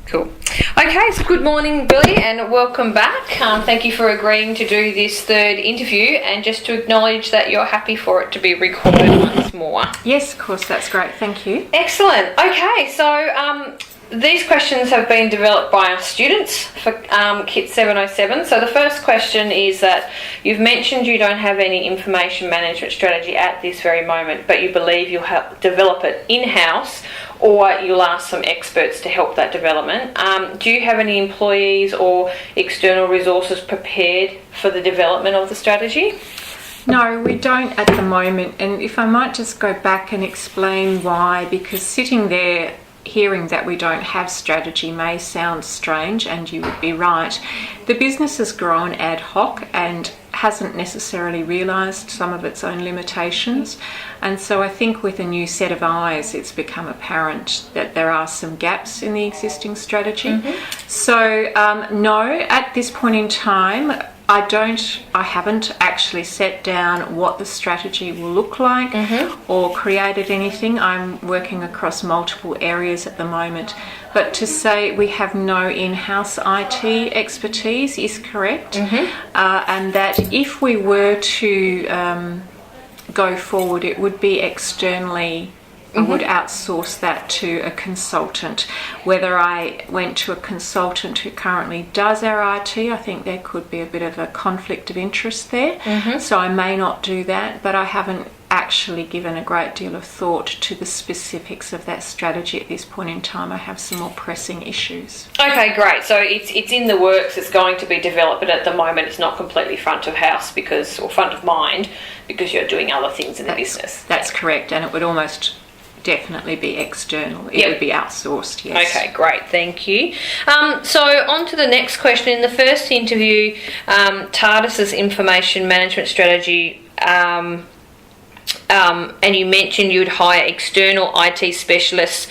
Cool. Okay, so good morning, Billy, and welcome back. Thank you for agreeing to do this third interview, and just to acknowledge that you're happy for it to be recorded once more. Yes, of course, that's great. Thank you. Excellent. Okay, so these questions have been developed by our students for Kit 707. So the first question is that you've mentioned you don't have any information management strategy at this very moment, but you believe you'll develop it in-house, or you'll ask some experts to help that development. Do you have any employees or external resources prepared for the development of the strategy? No, we don't at the moment. And if I might just go back and explain why, because sitting there hearing that we don't have strategy may sound strange, and you would be right. The business has grown ad hoc and hasn't necessarily realised some of its own limitations, and so I think with a new set of eyes it's become apparent that there are some gaps in the existing strategy. So no, at this point in time I haven't actually set down what the strategy will look like or created anything. I'm working across multiple areas at the moment. But to say we have no in-house IT expertise is correct. And that if we were to go forward, it would be externally. I would outsource that to a consultant. Whether I went to a consultant who currently does our IT, I think there could be a bit of a conflict of interest there. So I may not do that, but I haven't actually given a great deal of thought to the specifics of that strategy at this point in time. I have some more pressing issues. Okay, great. So it's in the works, it's going to be developed, but at the moment it's not completely front of house or front of mind because you're doing other things in the business. That's correct, and it would almost definitely be external. It would be outsourced, yes. Okay, great, thank you. So on to the next question. In the first interview, TARDIS's information management strategy, and you mentioned you'd hire external IT specialists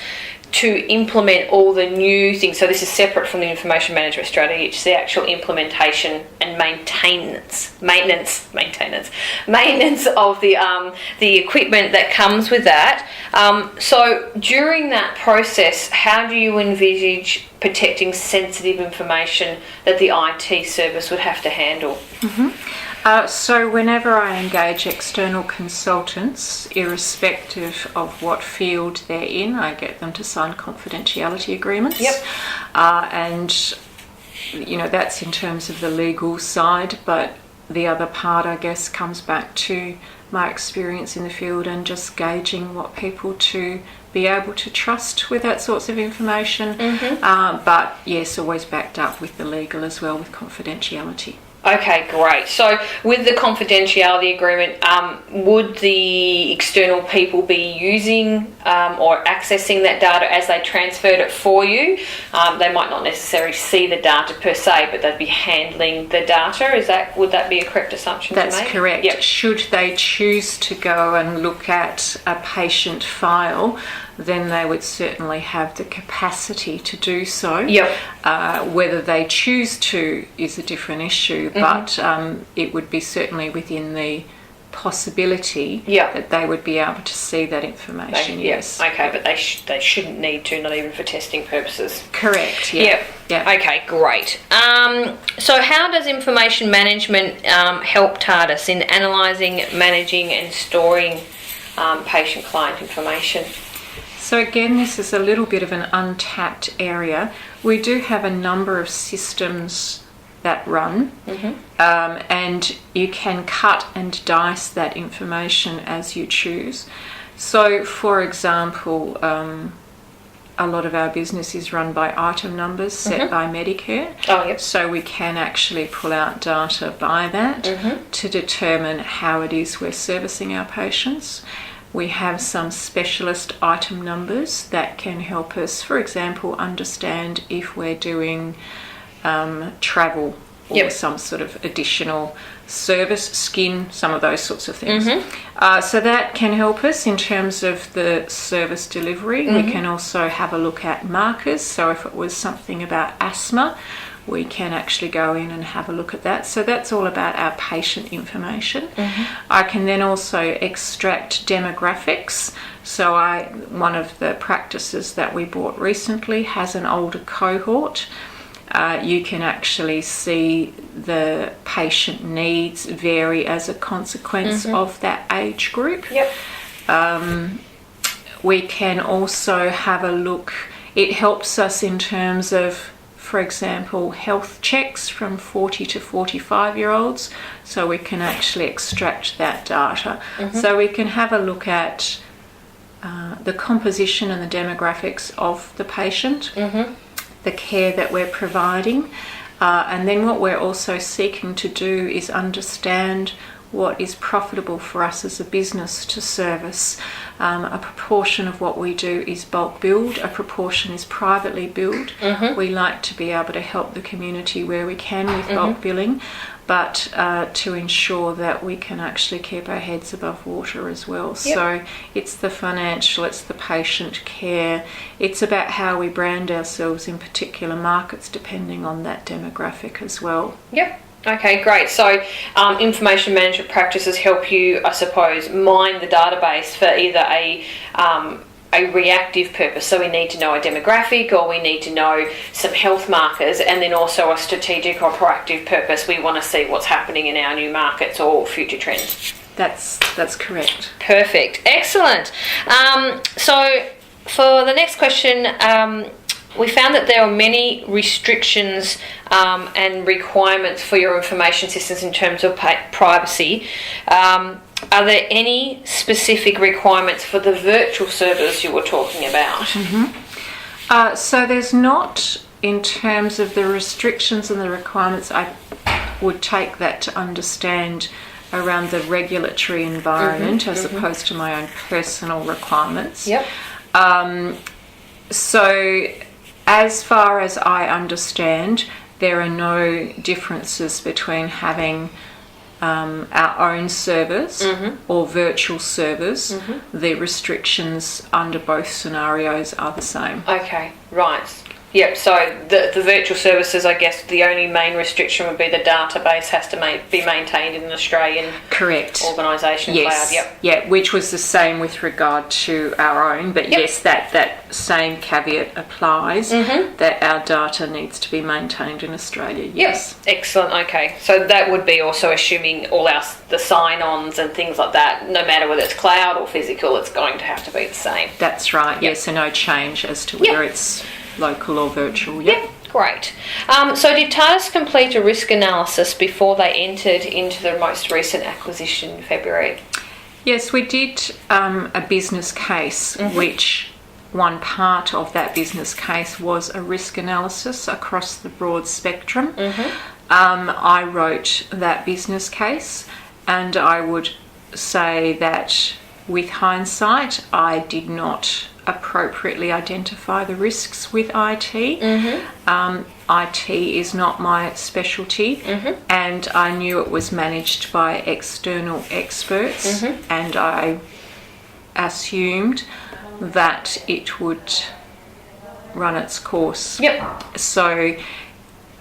to implement all the new things. So this is separate from the information management strategy. It's the actual implementation and maintenance of the equipment that comes with that. So during that process, how do you envisage protecting sensitive information that the IT service would have to handle? So whenever I engage external consultants, irrespective of what field they're in, I get them to sign confidentiality agreements. And, you know, that's in terms of the legal side, but the other part, I guess, comes back to my experience in the field and just gauging what people to be able to trust with that sorts of information. But yes, always backed up with the legal as well, with confidentiality. Okay, great. So with the confidentiality agreement, would the external people be using or accessing that data as they transferred it for you? They might not necessarily see the data per se, but they'd be handling the data. Would that be a correct assumption to make? That's correct. Yep. Should they choose to go and look at a patient file, then they would certainly have the capacity to do so. Whether they choose to is a different issue, but it would be certainly within the possibility that they would be able to see that information. Yes. Okay, but they shouldn't need to, not even for testing purposes. Correct. Okay, great. So how does information management help TARDIS in analysing, managing and storing patient-client information? So again, this is a little bit of an untapped area. We do have a number of systems that run, and you can cut and dice that information as you choose. So, for example, a lot of our business is run by item numbers set by Medicare. So we can actually pull out data by that to determine how it is we're servicing our patients. We have some specialist item numbers that can help us, for example, understand if we're doing travel or Yep. some sort of additional service, skin, some of those sorts of things. So that can help us in terms of the service delivery. We can also have a look at markers. So if it was something about asthma, we can actually go in and have a look at that. So that's all about our patient information. I can then also extract demographics. So one of the practices that we bought recently has an older cohort. You can actually see the patient needs vary as a consequence of that age group. Yep. We can also have a look. It helps us in terms of, for example, health checks from 40 to 45-year-olds. So we can actually extract that data. So we can have a look at the composition and the demographics of the patient, the care that we're providing, and then what we're also seeking to do is understand what is profitable for us as a business to service. A proportion of what we do is bulk billed, a proportion is privately billed. We like to be able to help the community where we can with bulk billing, but to ensure that we can actually keep our heads above water as well. So it's the financial, it's the patient care, it's about how we brand ourselves in particular markets depending on that demographic as well. Yep. Okay, great. So information management practices help you, I suppose, mine the database for either a reactive purpose. So we need to know a demographic, or we need to know some health markers, and then also a strategic or proactive purpose. We want to see what's happening in our new markets or future trends. That's correct. Perfect. Excellent. So for the next question, we found that there are many restrictions and requirements for your information systems in terms of privacy. Are there any specific requirements for the virtual servers you were talking about? So there's not, in terms of the restrictions and the requirements, I would take that to understand around the regulatory environment as opposed to my own personal requirements. Yep. So as far as I understand, there are no differences between having our own servers or virtual servers. The restrictions under both scenarios are the same. Okay, right. Yep, so the virtual services, I guess the only main restriction would be the database has to be maintained in an Australian organisation cloud. Yep. Yeah, which was the same with regard to our own, but yes, that same caveat applies, that our data needs to be maintained in Australia, yes. Yep, excellent, okay. So that would be also assuming all the sign-ons and things like that, no matter whether it's cloud or physical, it's going to have to be the same. That's right, yes, so no change as to whether it's local or virtual. Yep. Great. So did TARDIS complete a risk analysis before they entered into the most recent acquisition in February? Yes, we did a business case, which one part of that business case was a risk analysis across the broad spectrum. I wrote that business case, and I would say that with hindsight, I did not appropriately identify the risks with IT. IT is not my specialty, and I knew it was managed by external experts, and I assumed that it would run its course. Yep. So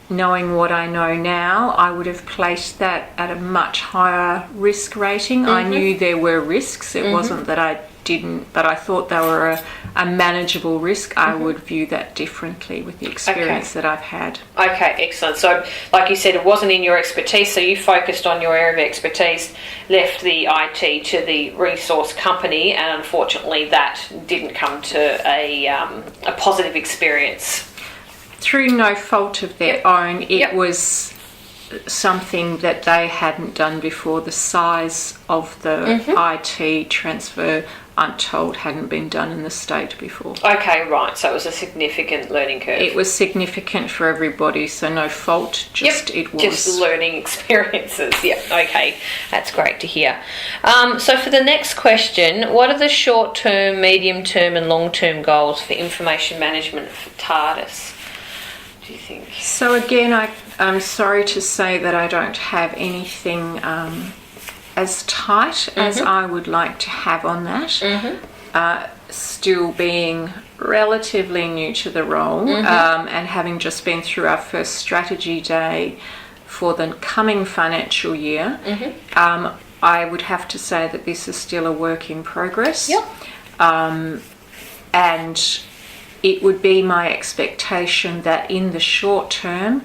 knowing what I know now, I would have placed that at a much higher risk rating. I knew there were risks. It wasn't that I didn't, but I thought they were a manageable risk. I would view that differently with the experience that I've had. Okay, excellent. So, like you said, it wasn't in your expertise, so you focused on your area of expertise, left the IT to the resource company, and unfortunately that didn't come to a positive experience. Through no fault of their own, it was something that they hadn't done before. The size of the IT transfer, I'm told, hadn't been done in the state before. Okay, right. So it was a significant learning curve. It was significant for everybody, so no fault, it was. Just learning experiences. Yeah, okay. That's great to hear. So for the next question, what are the short-term, medium-term and long-term goals for information management for TARDIS? do you think? So again, I'm sorry to say that I don't have anything as tight as I would like to have on that. Still being relatively new to the role and having just been through our first strategy day for the coming financial year, I would have to say that this is still a work in progress. Yep. And it would be my expectation that in the short term,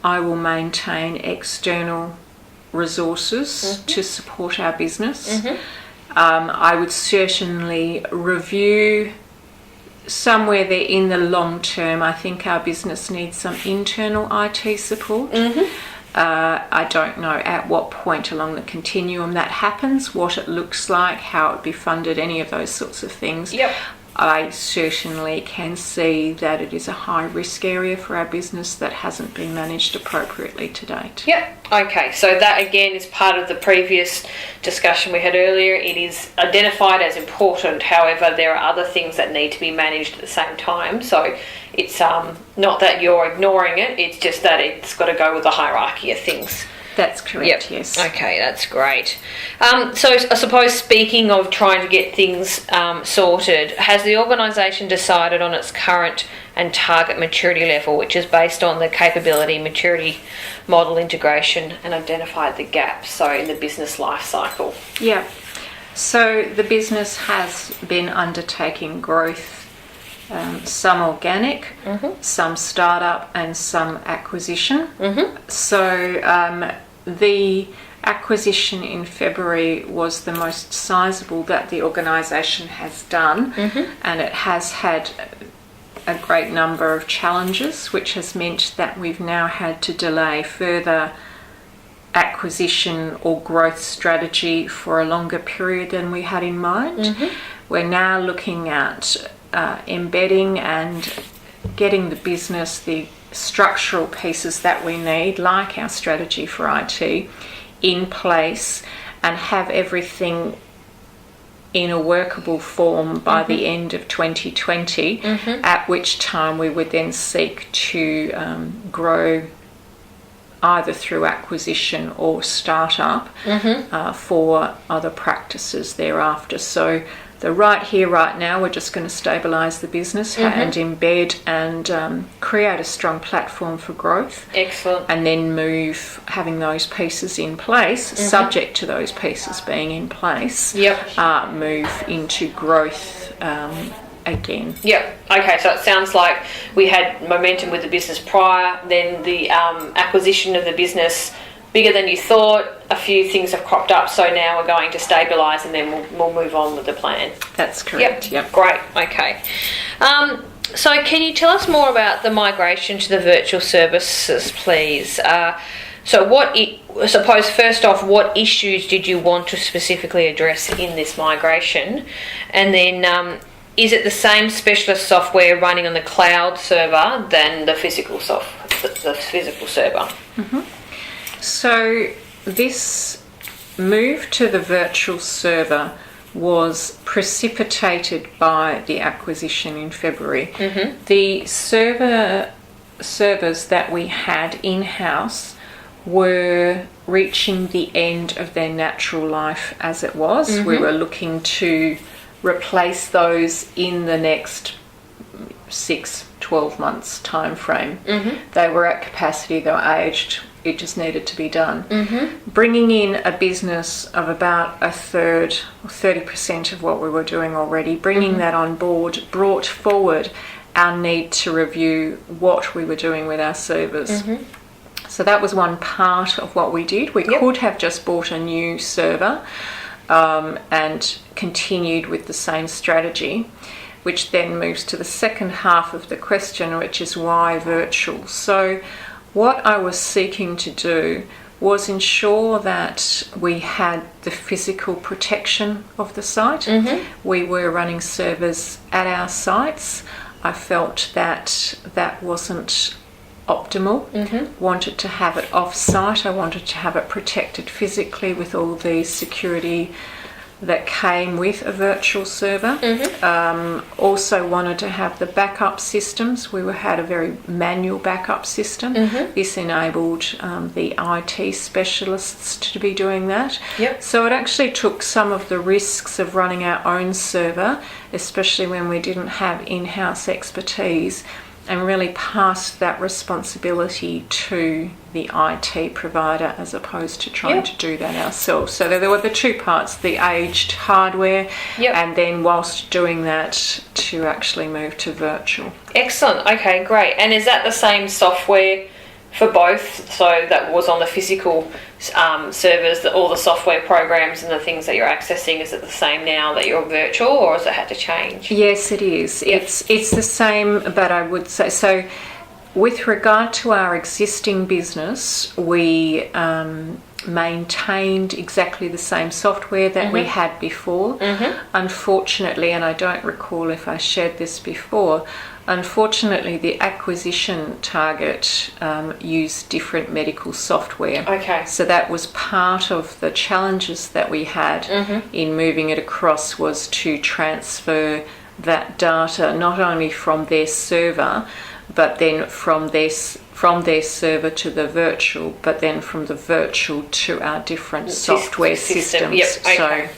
I will maintain external resources to support our business. I would certainly review somewhere there in the long term. I think our business needs some internal IT support. I don't know at what point along the continuum that happens, what it looks like, how it would be funded, any of those sorts of things. Yep. I certainly can see that it is a high risk area for our business that hasn't been managed appropriately to date. Yep. Okay, so that again is part of the previous discussion we had earlier. It is identified as important, however, there are other things that need to be managed at the same time. So it's not that you're ignoring it, it's just that it's got to go with the hierarchy of things. That's correct, yes. Okay, that's great. So I suppose speaking of trying to get things sorted, has the organisation decided on its current and target maturity level, which is based on the capability, maturity, model integration, and identified the gaps, so in the business life cycle? Yeah. So the business has been undertaking growth, some organic, some startup, and some acquisition. So the acquisition in February was the most sizable that the organisation has done, and it has had a great number of challenges, which has meant that we've now had to delay further acquisition or growth strategy for a longer period than we had in mind. We're now looking at embedding and getting the business the structural pieces that we need, like our strategy for IT, in place and have everything in a workable form by the end of 2020, at which time we would then seek to grow either through acquisition or startup for other practices thereafter. So the right here, right now, we're just going to stabilise the business and embed and create a strong platform for growth. Excellent. And then move, having those pieces in place, subject to those pieces being in place, move into growth again. Yep. Okay, so it sounds like we had momentum with the business prior, then the acquisition of the business bigger than you thought, a few things have cropped up, so now we're going to stabilise and then we'll move on with the plan. That's correct. Yep. Great. Okay. So can you tell us more about the migration to the virtual services, please? Suppose first off, what issues did you want to specifically address in this migration? And then is it the same specialist software running on the cloud server than the physical the physical server? So this move to the virtual server was precipitated by the acquisition in February. The servers that we had in-house were reaching the end of their natural life as it was. We were looking to replace those in the next 6-12 months time frame. They were at capacity, they were aged, it just needed to be done. Bringing in a business of about a third or 30% of what we were doing already, bringing that on board brought forward our need to review what we were doing with our servers. So that was one part of what we did. We could have just bought a new server and continued with the same strategy, which then moves to the second half of the question, which is why virtual. So what I was seeking to do was ensure that we had the physical protection of the site. We were running servers at our sites. I felt that that wasn't optimal. Wanted to have it off-site. I wanted to have it protected physically with all the security that came with a virtual server. Also wanted to have the backup systems. We had a very manual backup system. This enabled the IT specialists to be doing that. Yep. So it actually took some of the risks of running our own server, especially when we didn't have in-house expertise, and really passed that responsibility to the IT provider as opposed to trying to do that ourselves. So there were the two parts, the aged hardware, and then whilst doing that to actually move to virtual. Excellent. Okay, great. And is that the same software for both? So that was on the physical servers, all the software programs and the things that you're accessing, is it the same now that you're virtual, or has it had to change? Yes, it is. Yep. It's the same, but I would say, so with regard to our existing business, we maintained exactly the same software that we had before. Unfortunately, and I don't recall if I shared this before, unfortunately the acquisition target used different medical software. Okay. So that was part of the challenges that we had in moving it across, was to transfer that data not only from their server, but then from their server to the virtual, but then from the virtual to our different software systems. Yep. Okay. So,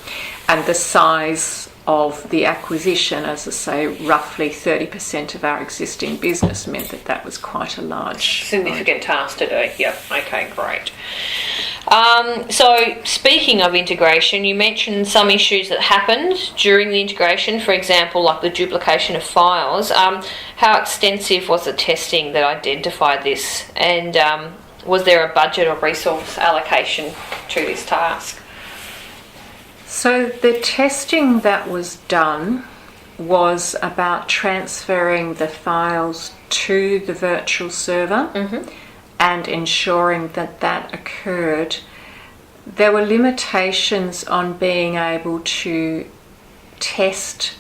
and the size of the acquisition, as I say, roughly 30% of our existing business, meant that that was quite a large, significant task to do. Yep. Okay, great. So speaking of integration, you mentioned some issues that happened during the integration, for example, like the duplication of files. How extensive was the testing that identified this, and was there a budget or resource allocation to this task? So the testing that was done was about transferring the files to the virtual server and ensuring that that occurred. There were limitations on being able to test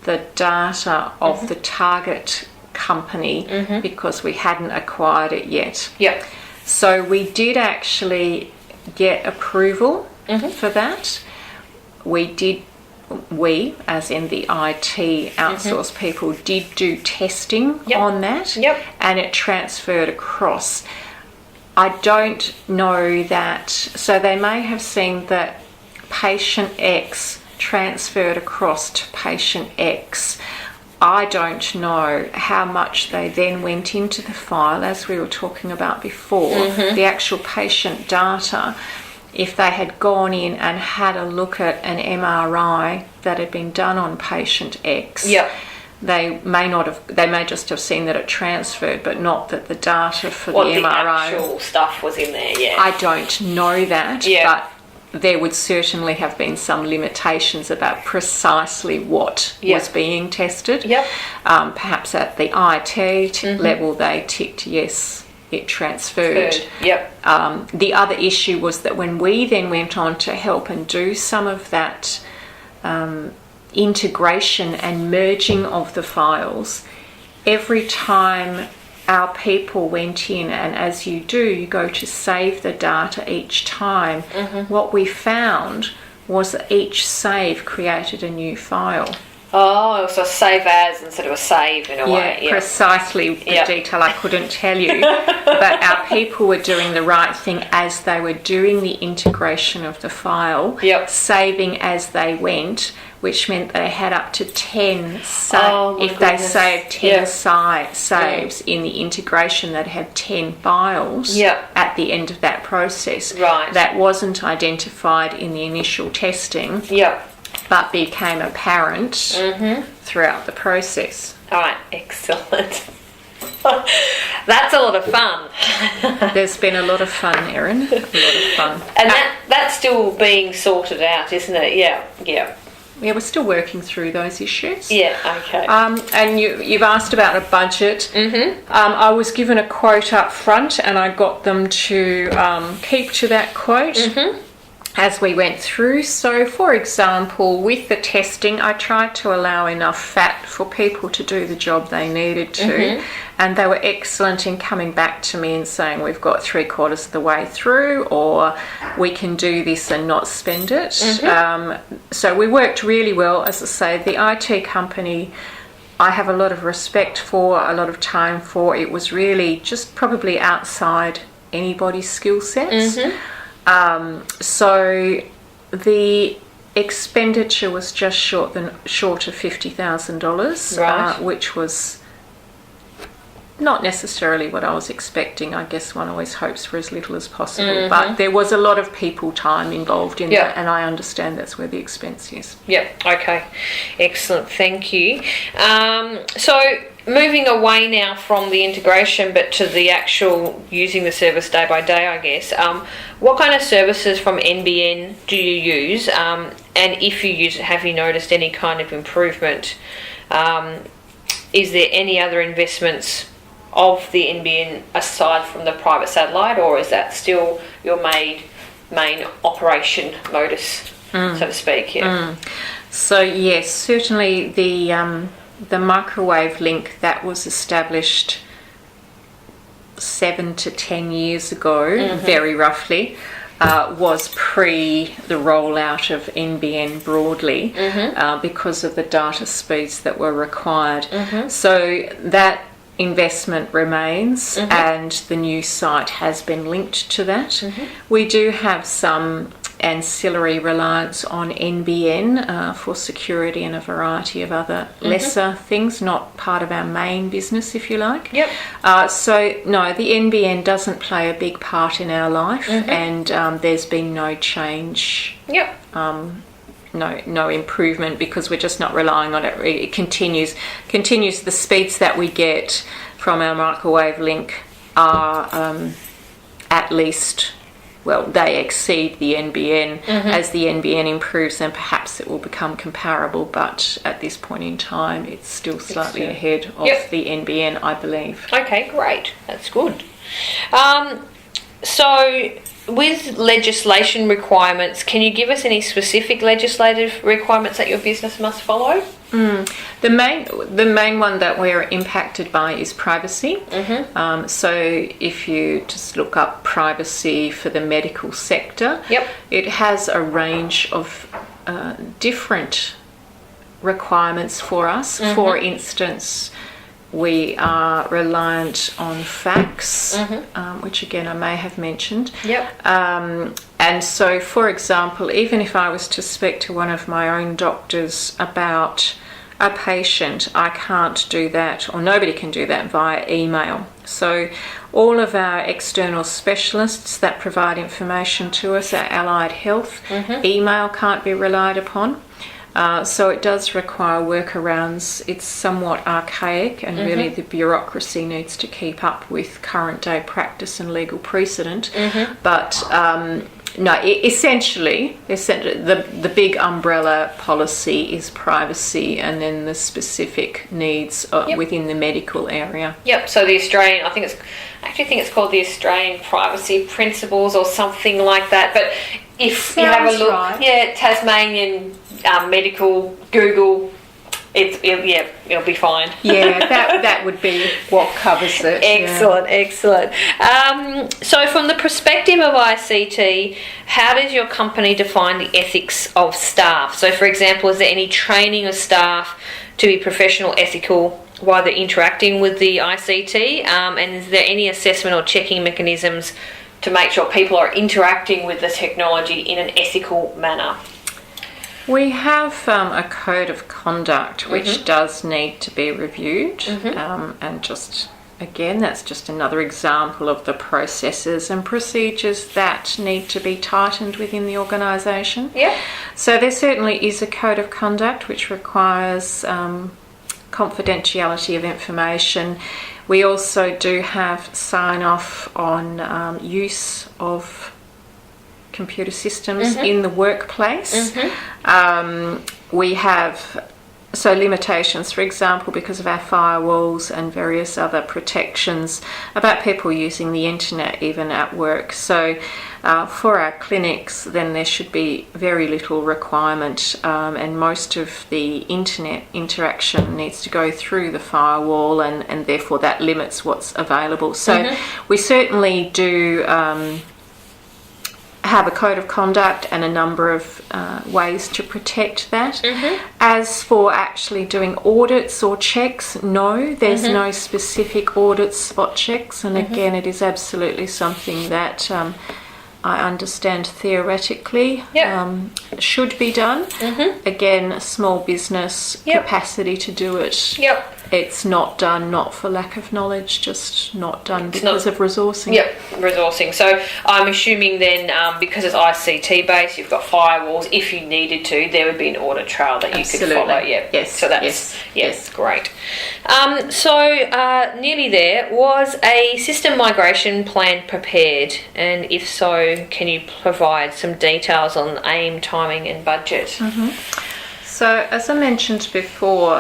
the data of the target company because we hadn't acquired it yet. Yep. So we did actually get approval for that. We, as in the IT outsourced people, did do testing on that, and it transferred across. I don't know that, so they may have seen that patient X transferred across to patient X. I don't know how much they then went into the file, as we were talking about before, the actual patient data. If they had gone in and had a look at an MRI that had been done on patient X, they may just have seen that it transferred, but not that the data for the MRI. The actual stuff was in there, I don't know that, but there would certainly have been some limitations about precisely what was being tested. Perhaps at the IT level they ticked yes, it transferred. The other issue was that when we then went on to help and do some of that integration and merging of the files, every time our people went in, and as you do, you go to save the data each time, what we found was that each save created a new file. Oh, so save as instead of a save in a way. Precisely the detail I couldn't tell you. But our people were doing the right thing as they were doing the integration of the file, saving as they went, which meant they had up to 10 if they saved 10 saves in the integration, that had 10 files at the end of that process. That wasn't identified in the initial testing. But became apparent throughout the process. All right, excellent. That's a lot of fun. There's been a lot of fun, Erin. A lot of fun. And that's still being sorted out, isn't it? Yeah, we're still working through those issues. Okay. And you've asked about a budget. I was given a quote up front, and I got them to keep to that quote. as we went through. So, for example, with the testing, I tried to allow enough fat for people to do the job they needed to, and they were excellent in coming back to me and saying, we've got 3/4 of the way through, or we can do this and not spend it. So we worked really well. As I say, the IT company I have a lot of respect for, a lot of time for. It was really just probably outside anybody's skill sets. So the expenditure was just short of $50,000, Right. which was not necessarily what I was expecting. I guess one always hopes for as little as possible, but there was a lot of people time involved in that, and I understand that's where the expense is. Yep. Okay. Excellent. Thank you. So moving away now from the integration, but to the actual using the service day by day, I guess. What kind of services from NBN do you use? And if you use it, have you noticed any kind of improvement? Is there any other investments of the NBN aside from the private satellite, or is that still your main operation modus, so to speak? Yeah. So yes, certainly the microwave link that was established 7 to 10 years ago, very roughly, was pre the rollout of NBN broadly, because of the data speeds that were required. So that investment remains, and the new site has been linked to that. We do have some ancillary reliance on NBN for security and a variety of other lesser things, not part of our main business, if you like. So no, the NBN doesn't play a big part in our life, and there's been no change. No improvement, because we're just not relying on it. It continues. The speeds that we get from our microwave link are at least, well, they exceed the NBN. As the NBN improves, then perhaps it will become comparable, but at this point in time it's still slightly ahead of the NBN, I believe. Okay, great. That's good. So with legislation requirements, can you give us any specific legislative requirements that your business must follow? The main one that we're impacted by is privacy. So if you just look up privacy for the medical sector, it has a range of different requirements for us. For instance, we are reliant on fax, which again I may have mentioned. And so, for example, even if I was to speak to one of my own doctors about a patient, I can't do that, or nobody can do that, via email. So all of our external specialists that provide information to us, our allied health, email can't be relied upon. So it does require workarounds. It's somewhat archaic, and really the bureaucracy needs to keep up with current day practice and legal precedent. But no, essentially the big umbrella policy is privacy, and then the specific needs within the medical area. So the Australian, I think it's called the Australian Privacy Principles or something like that. But if you have a look, Tasmanian medical, Google, it'll be fine. That would be what covers it. Excellent. So from the perspective of ICT, how does your company define the ethics of staff? So for example, is there any training of staff to be professional, ethical while they're interacting with the ICT? And is there any assessment or checking mechanisms to make sure people are interacting with the technology in an ethical manner? We have a code of conduct which does need to be reviewed, and just again, that's just another example of the processes and procedures that need to be tightened within the organisation. So there certainly is a code of conduct which requires confidentiality of information. We also do have sign-off on use of computer systems in the workplace. We have So limitations, for example, because of our firewalls and various other protections about people using the internet even at work. So for our clinics, then there should be very little requirement, and most of the internet interaction needs to go through the firewall, and therefore that limits what's available. So we certainly do have a code of conduct and a number of ways to protect that. As for actually doing audits or checks, no, there's no specific audit spot checks, and again, it is absolutely something that I understand theoretically should be done. Again, a small business capacity to do it. It's not done, not for lack of knowledge, just not done because of resourcing. Resourcing. So I'm assuming then, because it's ICT based, you've got firewalls. If you needed to, there would be an audit trail that you could follow. Yes. So that's great. So nearly there. Was a system migration plan prepared? And if so, can you provide some details on aim, timing, and budget? So as I mentioned before,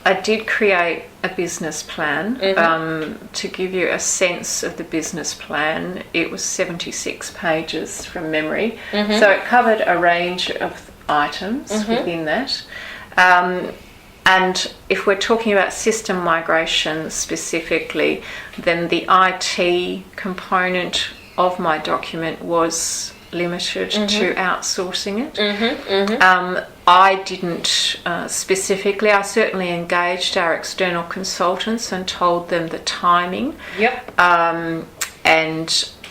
I did create a business plan. To give you a sense of the business plan, it was 76 pages from memory. So it covered a range of items within that. And if we're talking about system migration specifically, then the IT component of my document was limited to outsourcing it. I didn't specifically. I certainly engaged our external consultants and told them the timing. And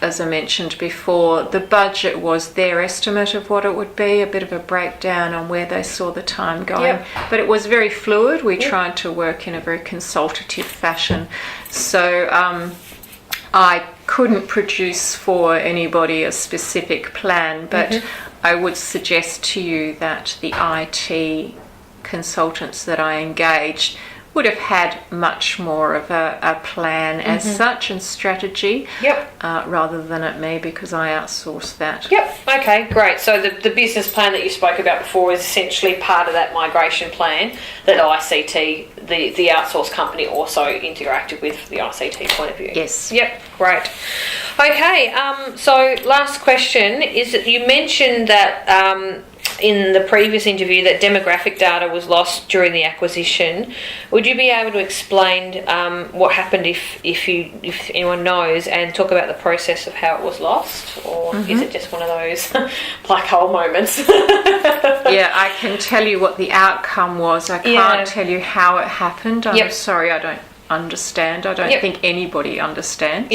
as I mentioned before, the budget was their estimate of what it would be, a bit of a breakdown on where they saw the time going. But it was very fluid. We tried to work in a very consultative fashion. So I couldn't produce for anybody a specific plan, but I would suggest to you that the IT consultants that I engaged would have had much more of a plan as such and strategy rather than at me, because I outsourced that. Okay, great. So the business plan that you spoke about before is essentially part of that migration plan that ICT, the outsourced company, also interacted with the ICT point of view. Yes. Great. Okay, so last question is that you mentioned that in the previous interview that demographic data was lost during the acquisition. Would you be able to explain what happened if anyone knows, and talk about the process of how it was lost, or is it just one of those black hole moments? I can tell you what the outcome was. I can't tell you how it happened. I'm sorry, I don't understand. I don't think anybody understands.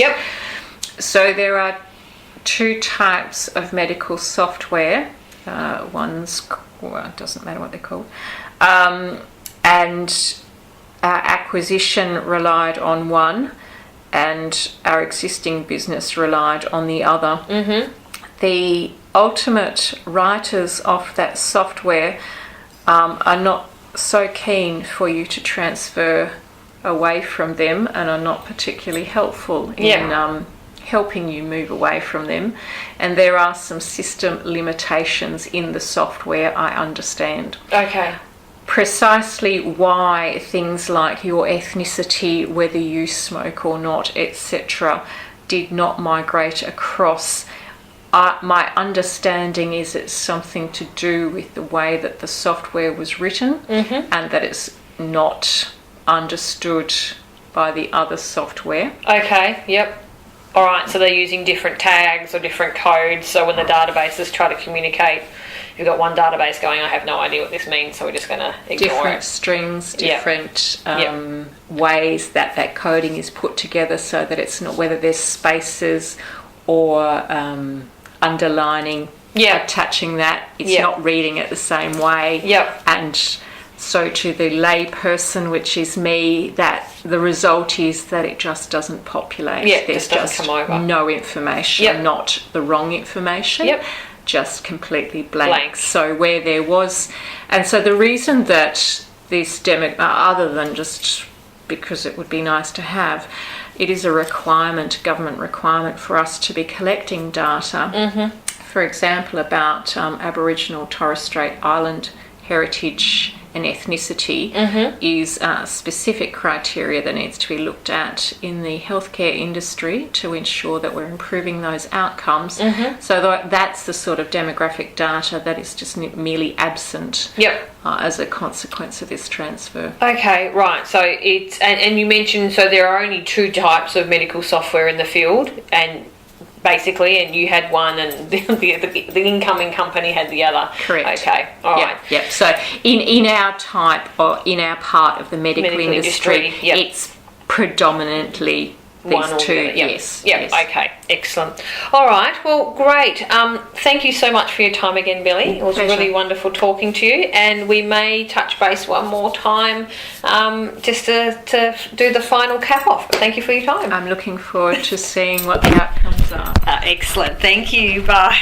So there are two types of medical software. One's, well, it doesn't matter what they're called, and our acquisition relied on one, and our existing business relied on the other. The ultimate writers of that software are not so keen for you to transfer away from them, and are not particularly helpful in helping you move away from them. And there are some system limitations in the software, I understand. Okay. Precisely why things like your ethnicity, whether you smoke or not, etc., did not migrate across. My understanding is it's something to do with the way that the software was written, and that it's not understood by the other software. Okay, All right, so they're using different tags or different codes, so when the databases try to communicate, you've got one database going, I have no idea what this means, so we're just going to ignore different strings, different ways that coding is put together, so that it's not, whether there's spaces or underlining, attaching that, it's not reading it the same way. And so to the lay person, which is me, that the result is that it just doesn't populate. There's just come over. No information, not the wrong information, just completely blank. So where there was, and so the reason that this other than just because it would be nice to have, it is a requirement, government requirement, for us to be collecting data, for example, about Aboriginal Torres Strait Island heritage and ethnicity is specific criteria that needs to be looked at in the healthcare industry to ensure that we're improving those outcomes. So that's the sort of demographic data that is just merely absent as a consequence of this transfer. Okay, right. So it's and you mentioned, so there are only two types of medical software in the field, and basically, and you had one, and the incoming company had the other. Correct. Okay. All right. Yep. So in our type, or in our part of the medical industry, it's predominantly these two. Yes. Okay. Excellent. All right. Well, great. Thank you so much for your time again, Billy. It was really wonderful talking to you, and we may touch base one more time just to do the final cap off. Thank you for your time. I'm looking forward to seeing what the outcomes are. Excellent. Thank you. Bye.